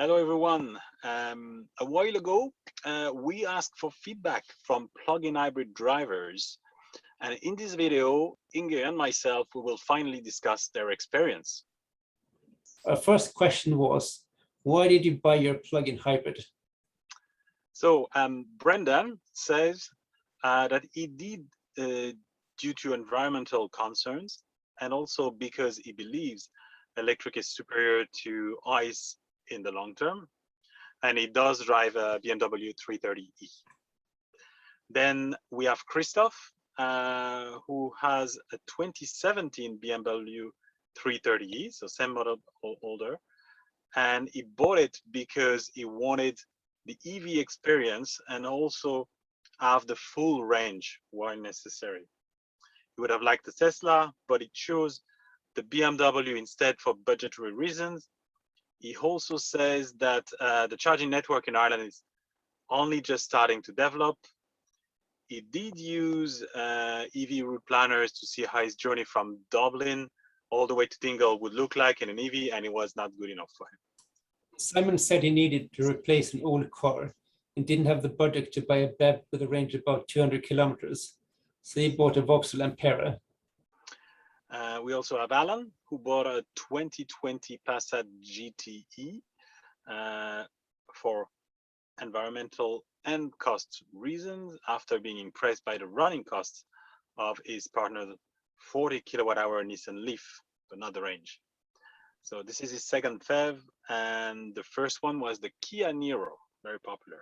Hello, everyone. A while ago, we asked for feedback from plug-in hybrid drivers. And in this video, Inge and myself, we will finally discuss their experience. Our first question was, why did you buy your plug-in hybrid? So Brendan says that he did due to environmental concerns, and also because he believes electric is superior to ICE in the long term, and he does drive a BMW 330e. Then we have Christoph, who has a 2017 BMW 330e, so same model, older, and he bought it because he wanted the EV experience and also have the full range while necessary. He would have liked the Tesla, but he chose the BMW instead for budgetary reasons. He also says that the charging network in Ireland is only just starting to develop. He did use EV route planners to see how his journey from Dublin all the way to Dingle would look like in an EV, and it was not good enough for him. Simon said he needed to replace an old car and didn't have the budget to buy a BEV with a range of about 200 kilometers. So he bought a Vauxhall Ampera. We also have Alan, who bought a 2020 Passat GTE for environmental and cost reasons after being impressed by the running costs of his partner's 40 kilowatt-hour Nissan Leaf, but not the range. So this is his second PHEV, and the first one was the Kia Niro, very popular.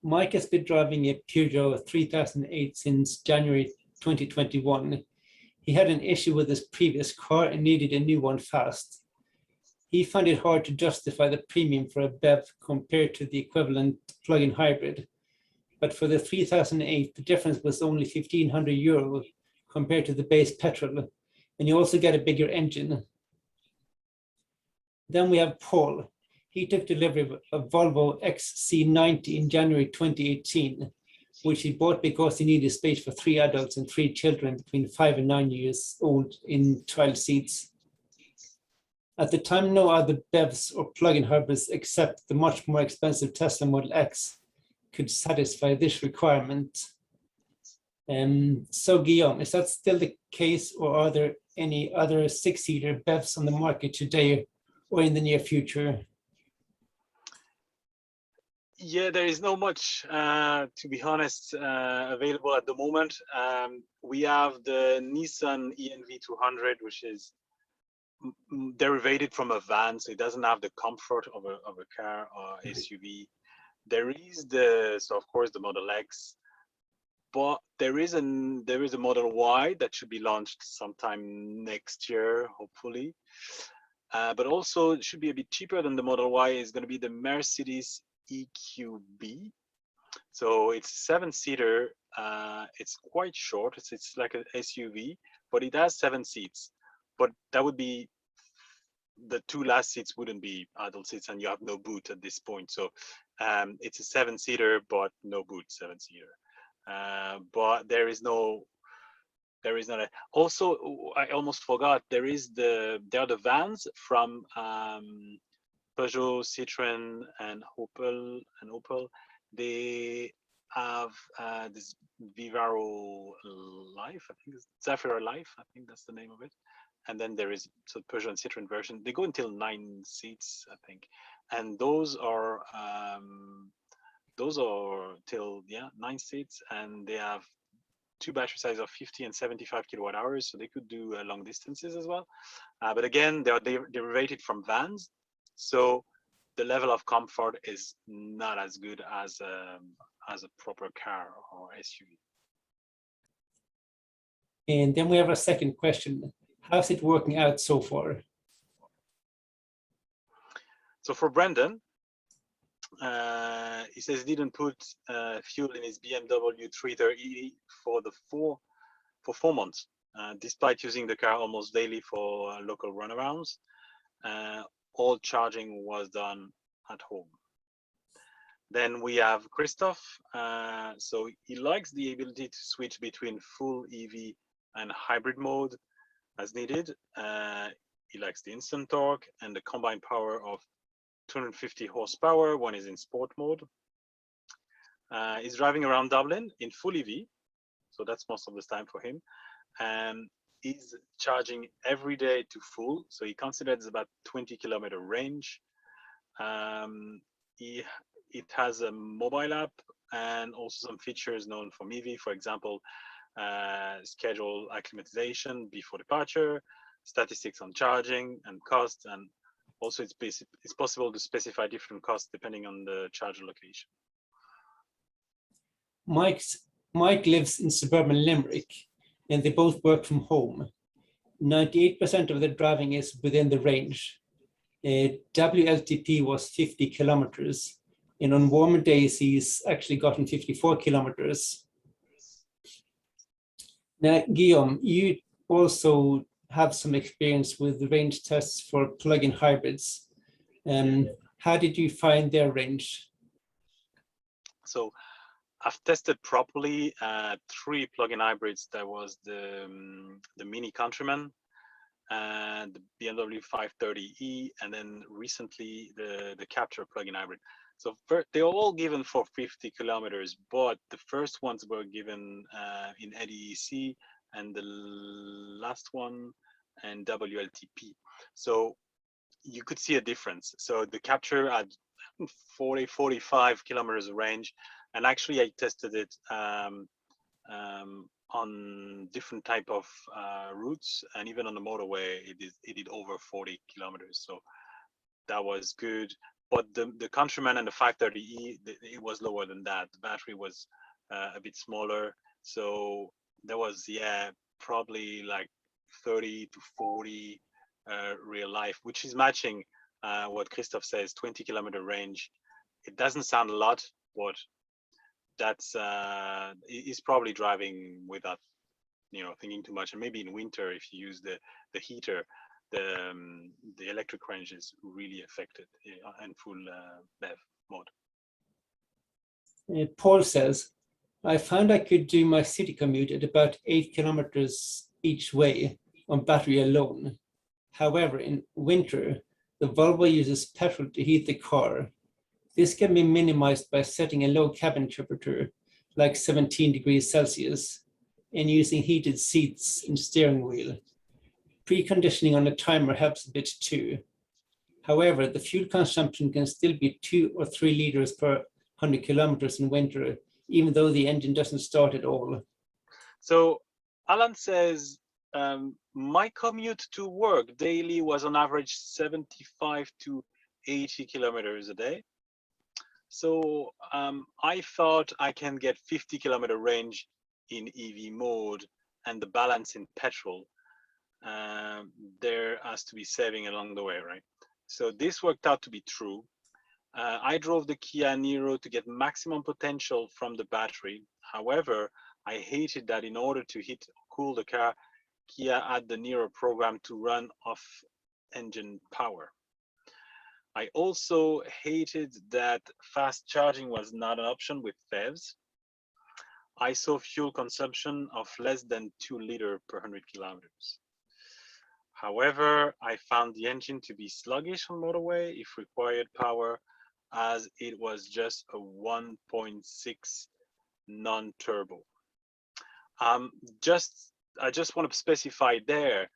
Mike has been driving a Peugeot 3008 since January 2021. He had an issue with his previous car and needed a new one fast. He found it hard to justify the premium for a BEV compared to the equivalent plug-in hybrid. But for the 3008, the difference was only €1,500 compared to the base petrol, and you also get a bigger engine. Then we have Paul. He took delivery of a Volvo XC90 in January 2018, which he bought because he needed space for 3 adults and 3 children between 5 and 9 years old in 12 seats. At the time, no other BEVs or plug-in hybrids except the much more expensive Tesla Model X could satisfy this requirement. So Guillaume, is that still the case, or are there any other 6-seater BEVs on the market today or in the near future? Yeah, there is not much, to be honest, available at the moment. We have the Nissan ENV200, which is derivated from a van, so it doesn't have the comfort of a car or SUV. There is of course the Model X, but there is a Model Y that should be launched sometime next year, hopefully. But also it should be a bit cheaper than the Model Y. Is going to be the Mercedes EQB. So it's 7-seater. It's quite short. It's like an SUV, but it has 7 seats. But that would be, the 2 last seats wouldn't be adult seats, and you have no boot at this point. So it's a 7-seater, but no boot, 7-seater. But there is not also, I almost forgot, there are the vans from Peugeot, Citroën, and Opel. They have this Vivaro Life, I think it's Zafira Life, I think that's the name of it. And then there is Peugeot and Citroën version. They go until 9 seats, I think, and those are till 9 seats, and they have 2 battery sizes of 50 and 75 kilowatt hours, so they could do long distances as well. But again, they are derivated from vans, so the level of comfort is not as good as a proper car or SUV. And then we have a second question. How's it working out so far? So for Brendan, he says he didn't put fuel in his BMW 330e for 4 months, despite using the car almost daily for local runarounds. All charging was done at home. Then we have Christoph. So he likes the ability to switch between full EV and hybrid mode as needed. He likes the instant torque and the combined power of 250 horsepower. One is in sport mode. He's driving around Dublin in full EV, so that's most of the time for him. And he's charging every day to full, so he considers about 20-kilometer range. It has a mobile app and also some features known from EV, for example, schedule acclimatization before departure, statistics on charging and cost, and also it's possible to specify different costs depending on the charger location. Mike lives in suburban Limerick, and they both work from home. 98% of their driving is within the range. WLTP was 50 kilometers, and on warmer days, he's actually gotten 54 kilometers. Now, Guillaume, you also have some experience with the range tests for plug-in hybrids. How did you find their range? So I've tested properly 3 plug-in hybrids. There was the Mini Countryman, and the BMW 530e, and then recently the Captur plug-in hybrid. So they're all given for 50 kilometers, but the first ones were given in NEC, and the last one in WLTP. So you could see a difference. So the Captur had 45 kilometers range, and actually I tested it on different type of routes, and even on the motorway it did over 40 kilometers, so that was good. But the Countryman and the 530e, it was lower than that. The battery was a bit smaller, so there was probably like 30 to 40 real life, which is matching what Christophe says, 20-kilometer range. It doesn't sound a lot, but that's he's probably driving without thinking too much. And maybe in winter, if you use the heater, the electric range is really affected in full BEV mode. Paul says, I found I could do my city commute at about 8 kilometers each way on battery alone. However, in winter, the Volvo uses petrol to heat the car. This can be minimized by setting a low cabin temperature, like 17 degrees Celsius, and using heated seats and steering wheel. Preconditioning on a timer helps a bit too. However, the fuel consumption can still be 2 or 3 liters per 100 kilometers in winter, even though the engine doesn't start at all. So Alan says, my commute to work daily was on average 75 to 80 kilometers a day. So I thought I can get 50-kilometer range in EV mode and the balance in petrol. There has to be saving along the way, right? So this worked out to be true. I drove the Kia Niro to get maximum potential from the battery. However, I hated that in order to heat or cool the car, Kia had the Niro program to run off engine power. I also hated that fast charging was not an option with PHEVs. I saw fuel consumption of less than 2 liters per 100 kilometers. However, I found the engine to be sluggish on motorway if required power, as it was just a 1.6 non-turbo. I just want to specify there,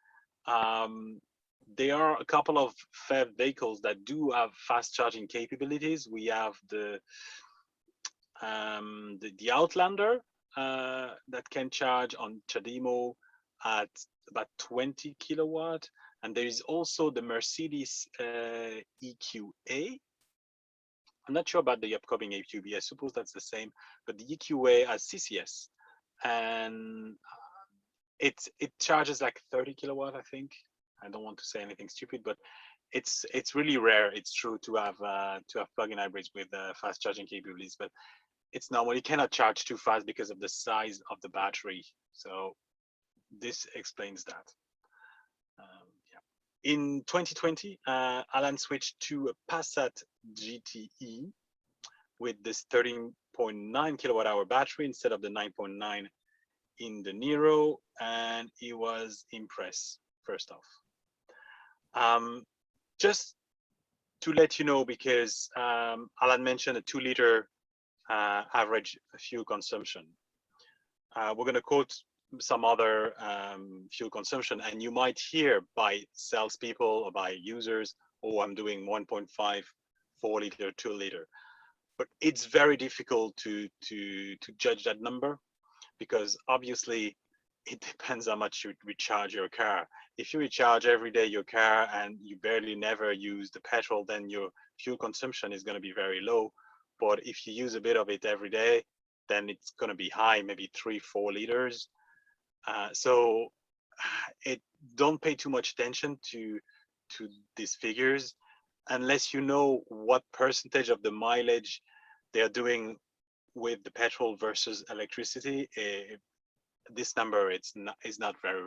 there are a couple of PHEV vehicles that do have fast charging capabilities. We have the Outlander that can charge on CHAdeMO at about 20 kilowatt, and there is also the Mercedes EQA. I'm not sure about the upcoming EQB. I suppose that's the same, but the EQA has CCS, and it charges like 30 kilowatt, I think. I don't want to say anything stupid, but it's really rare. It's true to have plug-in hybrids with fast charging capabilities, but it's normal. You cannot charge too fast because of the size of the battery. So this explains that. In 2020, Alan switched to a Passat GTE with this 13.9 kilowatt hour battery instead of the 9.9 in the Niro, and he was impressed first off. Just to let you know, because Alan mentioned a 2-liter average fuel consumption. We're going to quote some other fuel consumption, and you might hear by salespeople or by users, oh, I'm doing 1.5, 4-liter, 2-liter. But it's very difficult to judge that number, because obviously it depends how much you recharge your car. If you recharge every day your car and you barely never use the petrol, then your fuel consumption is going to be very low. But if you use a bit of it every day, then it's going to be high, maybe 3-4 liters. So don't pay too much attention to these figures unless you know what percentage of the mileage they are doing with the petrol versus electricity. This number is not very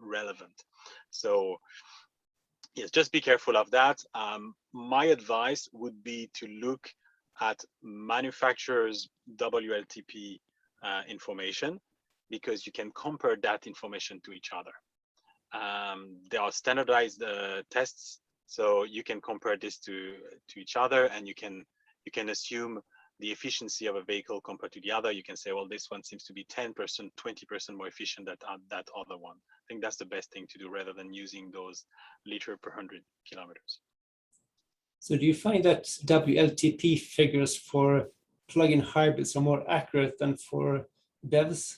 relevant. So yes, just be careful of that. My advice would be to look at manufacturers' WLTP information, because you can compare that information to each other. There are standardized tests, so you can compare this to each other, and you can assume the efficiency of a vehicle compared to the other. You can say, well, this one seems to be 10%, 20% more efficient than that other one. I think that's the best thing to do, rather than using those liter per 100 kilometers. So do you find that WLTP figures for plug-in hybrids are more accurate than for BEVs?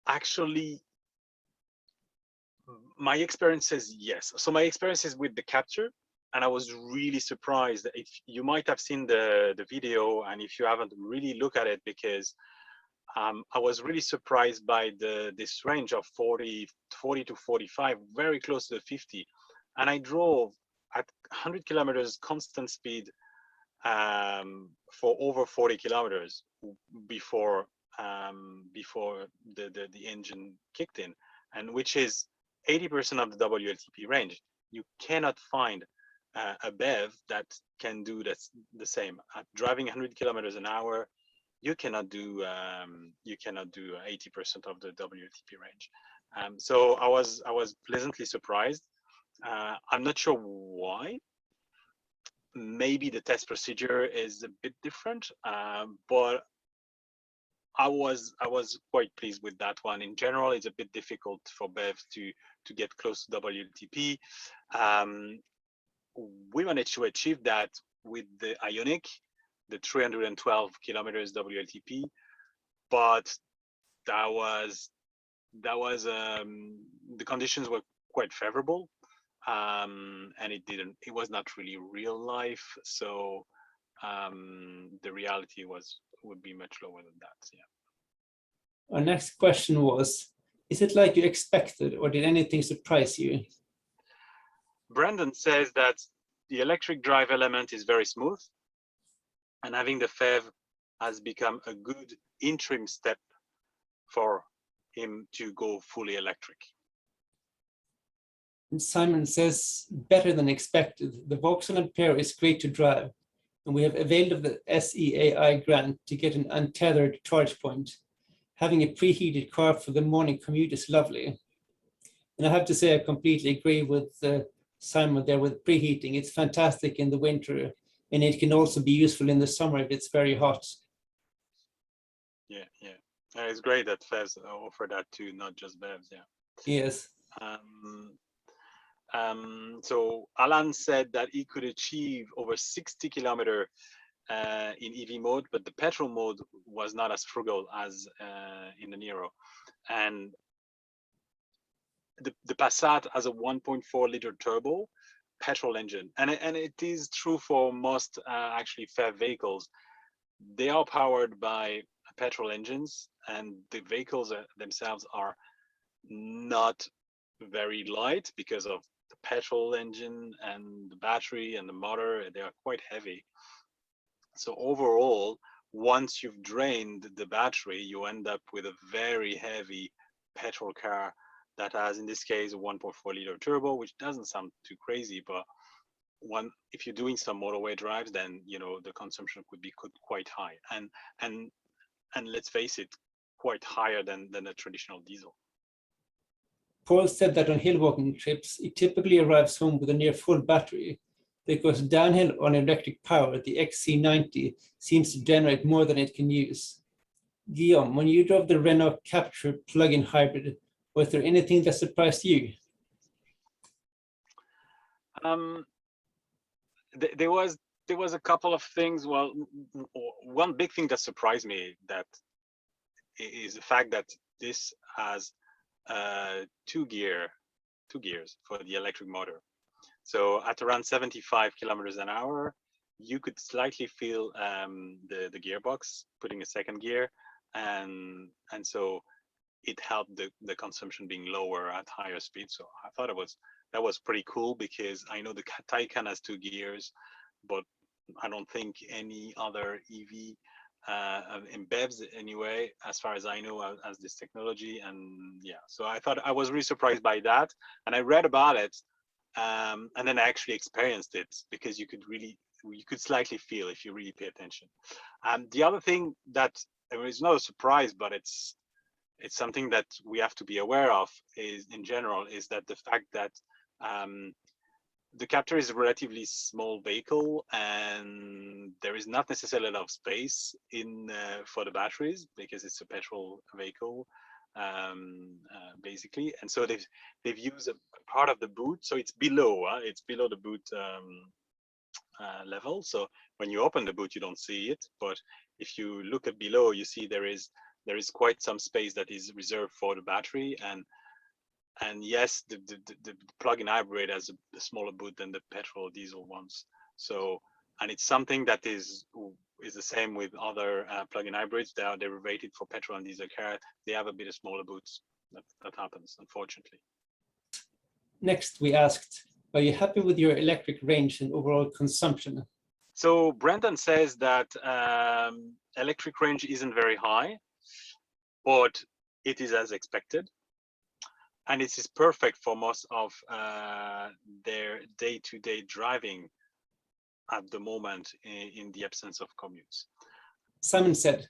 Actually, my experience says yes. So my experience is with the Captur, and I was really surprised. If you might have seen the video, and if you haven't, really look at it, because I was really surprised by this range of 40 to 45, very close to the 50. And I drove at 100 kilometers constant speed for over 40 kilometers before the engine kicked in, and which is 80% of the WLTP range. You cannot find a BEV that can do the same. Driving 100 kilometers an hour, you cannot do 80% of the WLTP range. So I was pleasantly surprised. I'm not sure why. Maybe the test procedure is a bit different, but I was quite pleased with that one. In general, it's a bit difficult for BEVs to get close to WLTP. We managed to achieve that with the Ioniq, the 312 kilometers WLTP, but that was the conditions were quite favorable, and it was not really real life. So the reality would be much lower than that. Yeah. Our next question was, is it like you expected, or did anything surprise you? Brandon says that the electric drive element is very smooth, and having the PHEV has become a good interim step for him to go fully electric. And Simon says, better than expected. The Vauxhall Ampere is great to drive, and we have availed of the SEAI grant to get an untethered charge point. Having a preheated car for the morning commute is lovely. And I have to say, I completely agree with Simon there with preheating. It's fantastic in the winter, and it can also be useful in the summer if it's very hot. Yeah. It's great that PHEVs offer that too, not just BEVs. Yeah. Yes. So Alan said that he could achieve over 60 kilometers in EV mode, but the petrol mode was not as frugal as in the Nero. And the Passat has a 1.4 liter turbo petrol engine, and it is true for most actually PHEV vehicles. They are powered by petrol engines, and the vehicles themselves are not very light because of the petrol engine and the battery and the motor. They are quite heavy. So overall, once you've drained the battery, you end up with a very heavy petrol car that has, in this case, a 1.4 liter turbo, which doesn't sound too crazy, but if you're doing some motorway drives, then the consumption could be quite high, and let's face it, quite higher than a traditional diesel. Paul said that on hill walking trips, he typically arrives home with a near full battery because downhill on electric power, the XC90 seems to generate more than it can use. Guillaume, when you drove the Renault Captur plug-in hybrid, was there anything that surprised you? There was a couple of things. Well, one big thing that surprised me that is the fact that this has two gears for the electric motor. So at around 75 kilometers an hour, you could slightly feel the gearbox putting a second gear, and so it helped the consumption being lower at higher speed. So I thought that was pretty cool, because I know the Taycan has two gears, but I don't think any other EV in BEVs anyway, as far as I know, as this technology. And yeah, so I was really surprised by that, and I read about it, and then I actually experienced it, because you could slightly feel if you really pay attention. The other thing that, I mean, it's not a surprise, but it's something that we have to be aware of is that the fact that the Captur is a relatively small vehicle, and there is not necessarily a lot of space for the batteries, because it's a petrol vehicle, basically. And so they've used a part of the boot, so it's below the boot level. So when you open the boot, you don't see it, but if you look at below, you see there is quite some space that is reserved for the battery. And yes, the plug-in hybrid has a smaller boot than the petrol diesel ones. So, and it's something that is the same with other plug-in hybrids. They're rated for petrol and diesel car. They have a bit of smaller boots. That happens, unfortunately. Next, we asked, are you happy with your electric range and overall consumption? So Brendan says that electric range isn't very high, but it is as expected. And it is perfect for most of their day-to-day driving at the moment, in the absence of commutes. Simon said,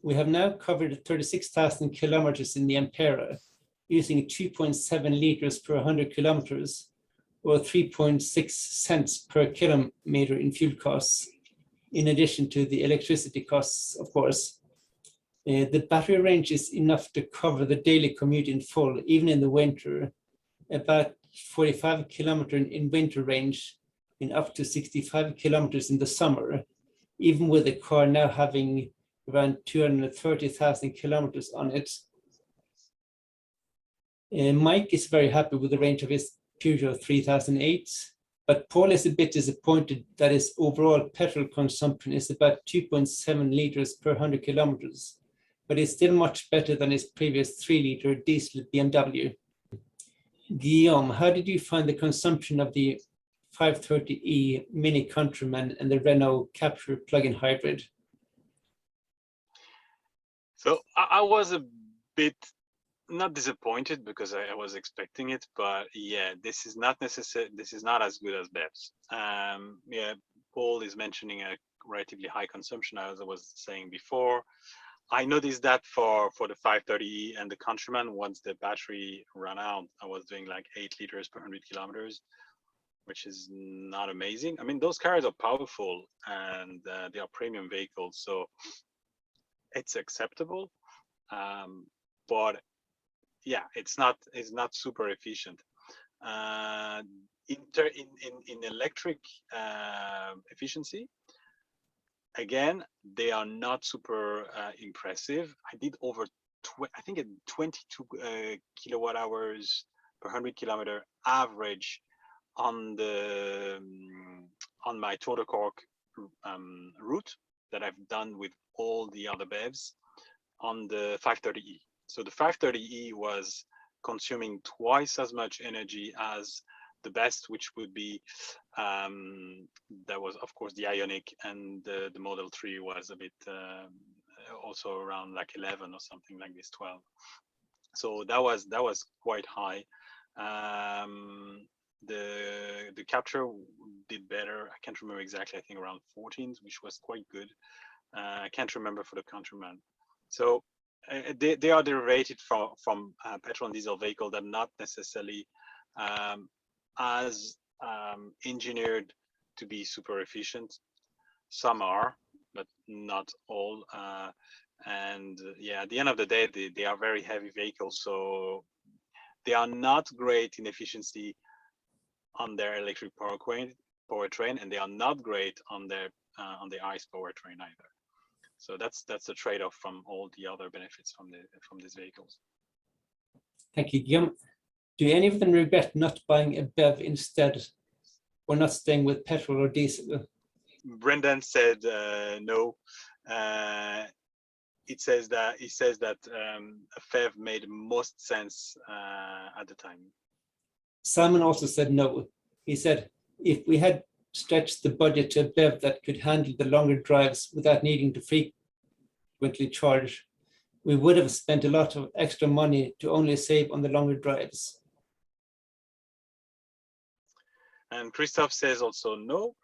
we have now covered 36,000 kilometers in the Ampera, using 2.7 liters per 100 kilometers, or 3.6 cents per kilometer in fuel costs, in addition to the electricity costs, of course. The battery range is enough to cover the daily commute in full, even in the winter, about 45 kilometers in winter range, and up to 65 kilometers in the summer, even with the car now having around 230,000 kilometers on it. Mike is very happy with the range of his Peugeot 3008, but Paul is a bit disappointed that his overall petrol consumption is about 2.7 liters per 100 kilometers, but it's still much better than his previous 3-liter diesel BMW. Guillaume, how did you find the consumption of the 530e Mini Countryman and the Renault Captur plug-in hybrid? So I was a bit not disappointed, because I was expecting it, but yeah, this is not necessary. This is not as good as BEVs. Yeah, Paul is mentioning a relatively high consumption, as I was saying before. I noticed that for the 530e and the Countryman, once the battery ran out, I was doing like 8 liters per 100 kilometers, which is not amazing. I mean, those cars are powerful, and they are premium vehicles, so it's acceptable. But yeah, it's not super efficient. In electric efficiency, again, they are not super impressive. I did over I think 22 kilowatt hours per 100 kilometer average on my Tour de Cork route that I've done with all the other BEVs on the 530e. So the 530e was consuming twice as much energy as the best, which would be that was of course the Ioniq, and the Model 3 was a bit also around like 11 or something like this, 12. So that was quite high. The Captur did better. I can't remember exactly. I think around 14, which was quite good. I can't remember for the Countryman. So they are derived from petrol and diesel vehicle that are not necessarily as engineered to be super efficient. Some are, but not all. And yeah, at the end of the day, they are very heavy vehicles, so they are not great in efficiency on their electric powertrain, and they are not great on the ICE powertrain either. So that's the trade-off from all the other benefits from these vehicles. Thank you, Guillaume. Do any of them regret not buying a BEV instead, or not staying with petrol or diesel? Brendan said no. He says that a PHEV made most sense at the time. Simon also said no. He said, if we had stretched the budget to a BEV that could handle the longer drives without needing to frequently charge, we would have spent a lot of extra money to only save on the longer drives. And Christoph says also no,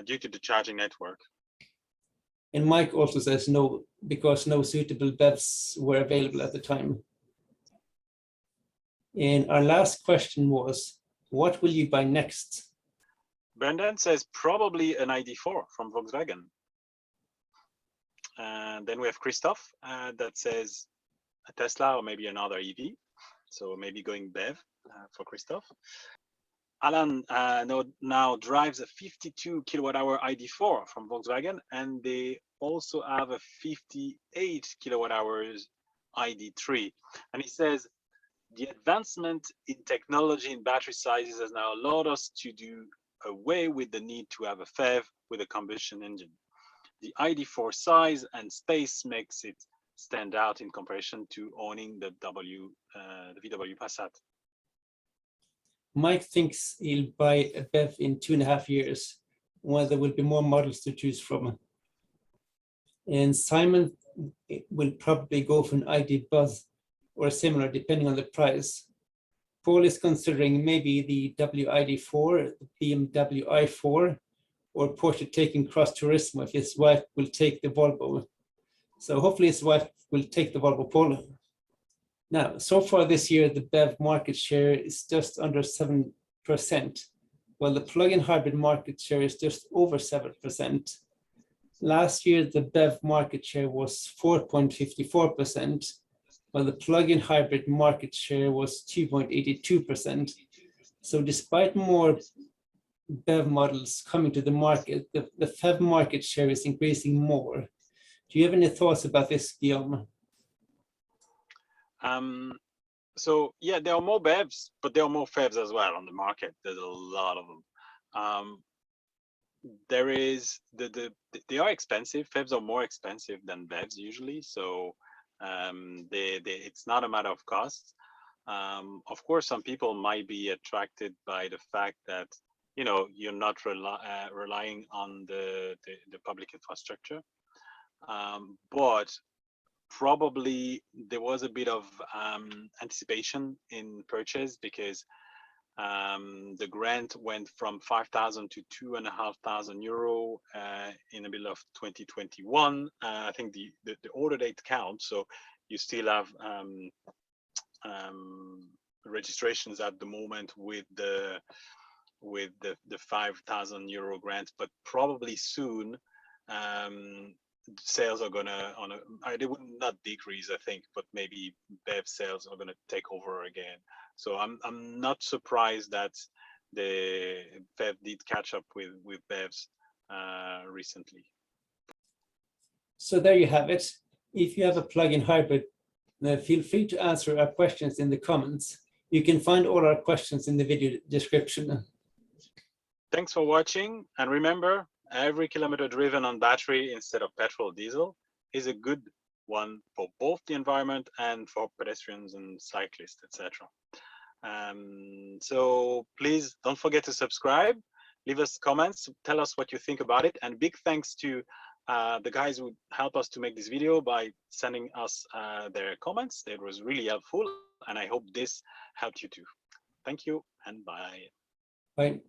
due to the charging network. And Mike also says no, because no suitable BEVs were available at the time. And our last question was, what will you buy next? Brendan says probably an ID4 from Volkswagen. And then we have Christoph that says a Tesla or maybe another EV. So maybe going BEV for Christoph. Alan now drives a 52 kilowatt-hour ID4 from Volkswagen, and they also have a 58 kilowatt-hours ID3. And he says, the advancement in technology in battery sizes has now allowed us to do away with the need to have a PHEV with a combustion engine. The ID4 size and space makes it stand out in comparison to owning the VW Passat. Mike thinks he'll buy a BEV in 2.5 years, when there will be more models to choose from. And Simon will probably go for an ID Buzz or similar, depending on the price. Paul is considering maybe the WID4, the BMW i4, or Porsche taking Cross Turismo if his wife will take the Volvo. So hopefully his wife will take the Volvo Polo. Now, so far this year, the BEV market share is just under 7%, while the plug-in hybrid market share is just over 7%. Last year, the BEV market share was 4.54%, while the plug-in hybrid market share was 2.82%. So despite more BEV models coming to the market, the PHEV market share is increasing more. Do you have any thoughts about this, Guillaume? So yeah, there are more BEVs, but there are more PHEVs as well on the market. There's a lot of them. There is they are expensive. PHEVs are more expensive than BEVs usually, so it's not a matter of cost. Of course, some people might be attracted by the fact that you're not relying on the public infrastructure, but probably there was a bit of anticipation in purchase, because the grant went from 5,000 to 2,500 euro in the middle of 2021. I think the order date counts, so you still have registrations at the moment with the 5,000 euro grant, but probably soon sales are gonna they would not decrease, I think, but maybe BEV sales are gonna take over again. So I'm not surprised that the PHEV did catch up with BEVs recently. So there you have it. If you have a plug-in hybrid, feel free to answer our questions in the comments. You can find all our questions in the video description. Thanks for watching, and remember, every kilometer driven on battery instead of petrol or diesel is a good one for both the environment and for pedestrians and cyclists, etc. So please don't forget to subscribe, leave us comments, tell us what you think about it, and big thanks to the guys who helped us to make this video by sending us their comments. It was really helpful, and I hope this helped you too. Thank you, and bye. Bye.